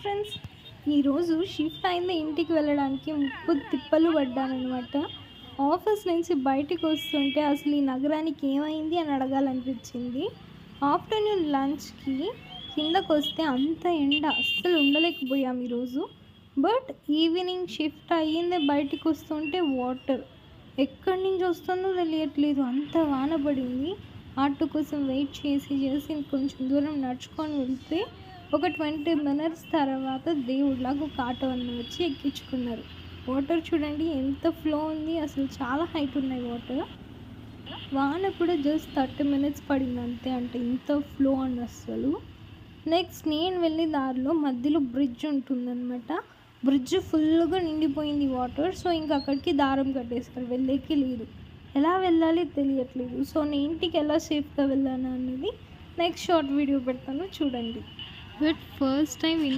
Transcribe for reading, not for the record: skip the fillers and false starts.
Friends, ఈరోజు shift అయింది ఇంటికి వెళ్ళడానికి ముప్పు తిప్పలు పడ్డానమాట. ఆఫీస్ నుంచి బయటికి వస్తుంటే అసలు ఈ నగరానికి ఏమైంది అని అడగాలనిపించింది. ఆఫ్టర్నూన్ లంచ్కి కిందకు వస్తే అంత ఎండ అస్సలు ఉండలేకపోయాం ఈరోజు. బట్ ఈవినింగ్ షిఫ్ట్ అయ్యిందే బయటికి వస్తుంటే వాటర్ ఎక్కడి నుంచి వస్తుందో తెలియట్లేదు, అంత వాన పడింది. ఆటో కోసం వెయిట్ చేసి కొంచెం దూరం నడుచుకొని వెళ్తే ఒక 20 మినిట్స్ తర్వాత దేవుడిలాగా ఒక ఆటో అన్న వచ్చి ఎక్కించుకున్నారు. వాటర్ చూడండి ఎంత ఫ్లో ఉంది, అసలు చాలా హైట్ ఉన్నాయి వాటర్. వాన కూడా జస్ట్ 30 మినిట్స్ పడింది అంతే, అంటే ఇంత ఫ్లో అని అసలు. నెక్స్ట్ నేను వెళ్ళే దారిలో మధ్యలో బ్రిడ్జ్ ఉంటుందన్నమాట. బ్రిడ్జ్ ఫుల్గా నిండిపోయింది వాటర్. సో ఇంకా అక్కడికి దారం కట్టేస్తారు, వెళ్ళేకి లేదు. ఎలా వెళ్ళాలి తెలియట్లేదు. సో నేను ఇంటికి ఎలా సేఫ్గా వెళ్ళాను అనేది నెక్స్ట్ షార్ట్ వీడియో పెడతాను చూడండి. But first time